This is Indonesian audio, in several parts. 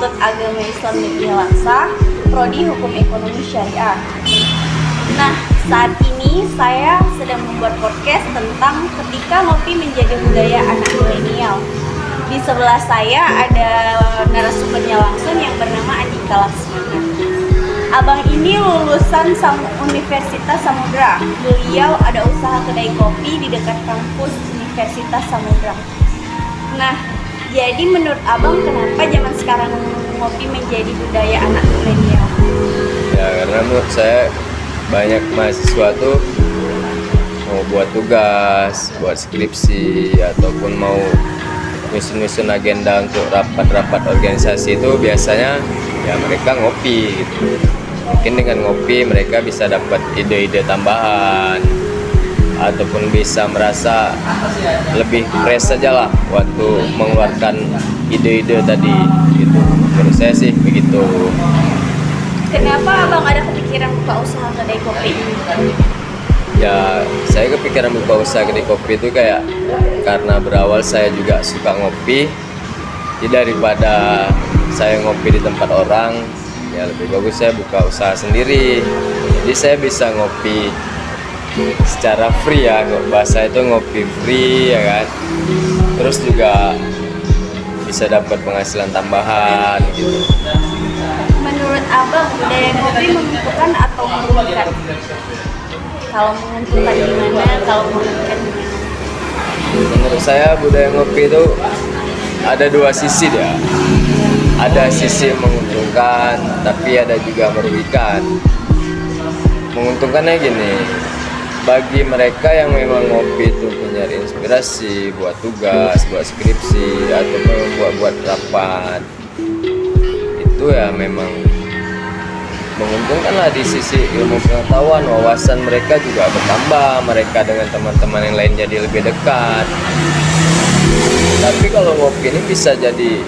Institut Agama Islam Negeri Langsa, Prodi Hukum Ekonomi Syariah. Nah, saat ini saya sedang membuat podcast tentang ketika ngopi menjadi budaya anak milenial. Di sebelah saya ada narasumbernya langsung yang bernama Andika Laksmana. Abang ini lulusan Universitas Samudra. Beliau ada usaha kedai kopi di dekat kampus Universitas Samudra. Nah, jadi menurut abang kenapa zaman sekarang ngopi menjadi budaya anak milenial? Ya karena menurut saya banyak mahasiswa tuh mau buat tugas, buat skripsi ataupun mau nyusun agenda untuk rapat-rapat organisasi itu biasanya ya mereka ngopi gitu. Mungkin dengan ngopi mereka bisa dapat ide-ide tambahan ataupun bisa merasa lebih fresh saja lah waktu mengeluarkan ide-ide tadi gitu. Menurut saya sih begitu. Kenapa abang ada kepikiran buka usaha kedai kopi? Ya saya kepikiran buka usaha kedai kopi itu kayak karena berawal saya juga suka ngopi. Jadi daripada saya ngopi di tempat orang, ya lebih bagus saya buka usaha sendiri. Jadi saya bisa ngopi secara free ya, bahasa itu ngopi free ya kan. Terus juga bisa dapat penghasilan tambahan gitu. Menurut abang budaya ngopi menguntungkan atau merugikan? Kalau menguntungkan gimana? Kalau merugikan gimana? Menurut saya budaya ngopi itu ada dua sisi dia. Ada sisi menguntungkan, tapi ada juga merugikan. Menguntungkannya gini, bagi mereka yang memang ngopi itu mencari inspirasi buat tugas, buat skripsi, ataupun buat rapat, itu ya memang menguntungkan lah di sisi ilmu pengetahuan, wawasan mereka juga bertambah, mereka dengan teman-teman yang lain jadi lebih dekat. Tapi kalau ngopi ini bisa jadi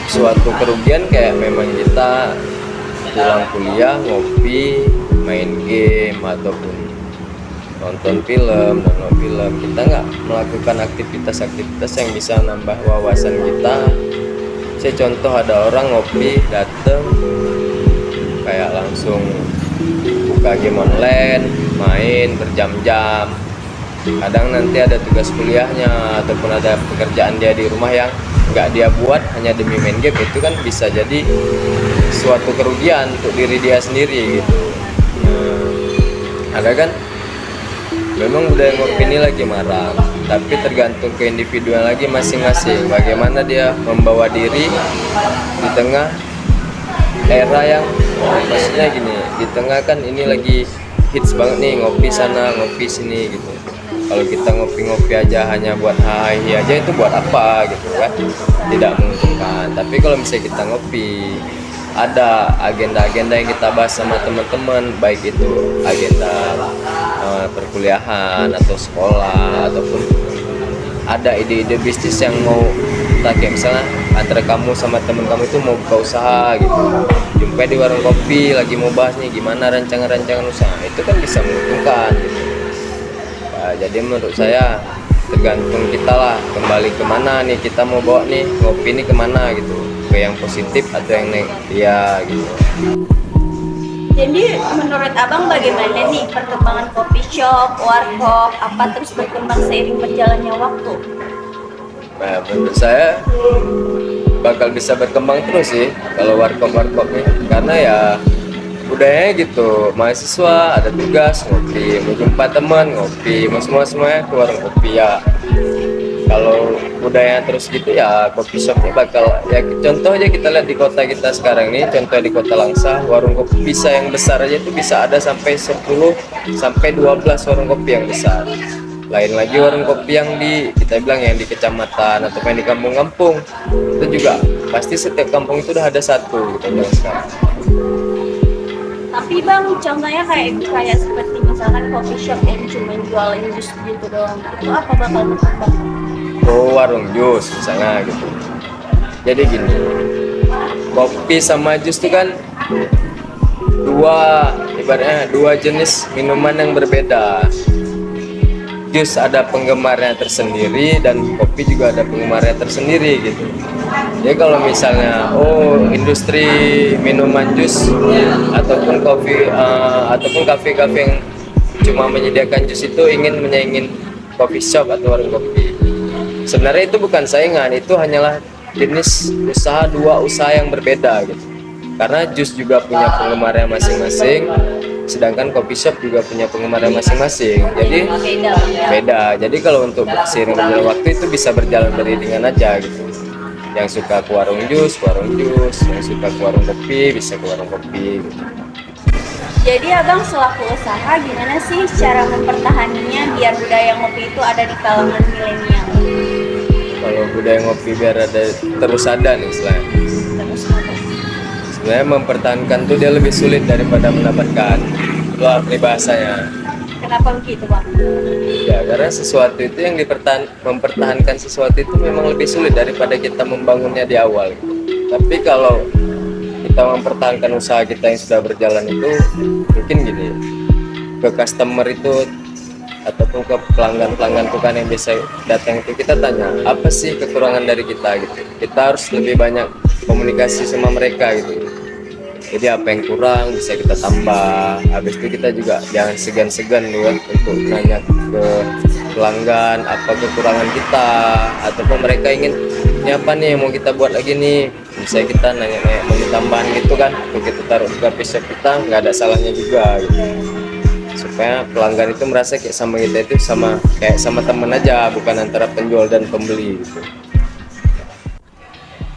suatu kerugian, kayak memang kita pulang kuliah ngopi, main game ataupun nonton film, kita nggak melakukan aktivitas-aktivitas yang bisa nambah wawasan kita. Saya contoh ada orang ngopi dateng kayak langsung buka game online, main berjam-jam. Kadang nanti ada tugas kuliahnya ataupun ada pekerjaan dia di rumah yang nggak dia buat hanya demi main game, itu kan bisa jadi suatu kerugian untuk diri dia sendiri gitu. Ada kan memang budaya ngopi ini lagi marak, tapi tergantung ke individual lagi masing-masing bagaimana dia membawa diri di tengah era yang maksudnya gini, di tengah kan ini lagi hits banget nih ngopi sana ngopi sini gitu. Kalau kita ngopi-ngopi aja hanya buat hai aja, itu buat apa gitu kan, tidak menguntungkan. Tapi kalau misalnya kita ngopi, ada agenda-agenda yang kita bahas sama teman-teman, baik itu agenda perkuliahan atau sekolah, ataupun ada ide-ide bisnis yang mau kita kayak misalnya antara kamu sama teman kamu itu mau buka usaha gitu, jumpa di warung kopi lagi mau bahas nih gimana rancangan-rancangan usaha, itu kan bisa menguntungkan gitu. Nah, jadi menurut saya tergantung kita lah, kembali kemana nih kita mau bawa nih ngopi ini kemana gitu, ke yang positif atau yang negatif ya gitu. Jadi menurut abang bagaimana nih perkembangan coffee shop, warkop, apa terus berkembang seiring berjalannya waktu? Nah, menurut saya bakal bisa berkembang terus sih kalau warkop nih, karena ya budayanya gitu, mahasiswa ada tugas ngopi, mau jumpa teman ngopi, mau semuanya ke warung kopi ya. Kalau budaya terus gitu ya coffee shop ini bakal ya, contoh aja kita lihat di kota kita sekarang ini, contohnya di kota Langsa, warung kopi bisa yang besar aja itu bisa ada sampai 10 sampai 12 warung kopi yang besar. Lain lagi warung kopi yang di kita bilang yang di kecamatan atau yang di kampung-kampung, itu juga pasti setiap kampung itu udah ada satu kita bilang sekarang. Tapi bang, contohnya kayak seperti misalkan coffee shop yang cuma jualan jus gitu doang, itu apa bakal berkembang? Oh, warung jus misalnya gitu. Jadi gini, kopi sama jus itu kan ibaratnya dua jenis minuman yang berbeda. Jus ada penggemarnya tersendiri dan kopi juga ada penggemarnya tersendiri gitu. Jadi kalau misalnya industri minuman jus ataupun kopi ataupun kafe-kafe yang cuma menyediakan jus itu ingin menyaingin coffee shop atau warung kopi. Sebenarnya itu bukan saingan, itu hanyalah jenis dua usaha yang berbeda gitu. Karena jus juga punya penggemarnya masing-masing, sedangkan coffee shop juga punya penggemarnya masing-masing. Jadi beda. Jadi kalau untuk seiring berjalan waktu itu bisa berjalan beriringan aja gitu. Yang suka ke warung jus, yang suka ke warung kopi, bisa ke warung kopi gitu. Jadi abang selaku usaha gimana sih cara mempertahankannya biar budaya ngopi itu ada di kalangan milenial? Kalau budaya ngopi biar ada terus ada nih istilahnya. Terus apa? Sebenarnya mempertahankan tuh dia lebih sulit daripada mendapatkan. Itu arti bahasanya. Kenapa begitu bang? Ya karena sesuatu itu yang mempertahankan sesuatu itu memang lebih sulit daripada kita membangunnya di awal gitu. Tapi kalau kita mempertahankan usaha kita yang sudah berjalan itu mungkin gini, ke customer itu ataupun ke pelanggan tukang yang biasa datang itu kita tanya apa sih kekurangan dari kita gitu. Kita harus lebih banyak komunikasi sama mereka gitu. Jadi apa yang kurang bisa kita tambah. Habis itu kita juga jangan segan-segan juga untuk nanya ke pelanggan apa kekurangan kita, ataupun mereka ingin ini apa nih yang mau kita buat lagi nih. Misalnya kita nanya mau tambahan gitu kan, untuk kita taruh di coffee shop kita nggak ada salahnya juga gitu. Supaya pelanggan itu merasa kayak sama kita itu kayak sama teman aja, bukan antara penjual dan pembeli gitu.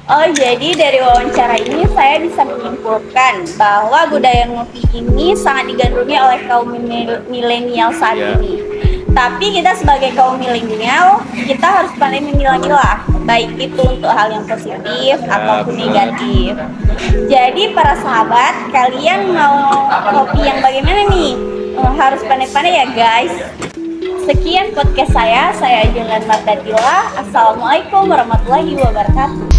Oh, jadi dari wawancara ini saya bisa menyimpulkan bahwa budaya ngopi ini sangat digandrungi oleh kaum milenial saat ini. Tapi kita sebagai kaum milenial, kita harus pandai memilah-milah, baik itu untuk hal yang positif ataupun negatif. Jadi para sahabat, kalian mau kopi yang bagaimana nih? Harus pandai-pandai ya guys. Sekian podcast saya Julian Mardatila. Assalamualaikum warahmatullahi wabarakatuh.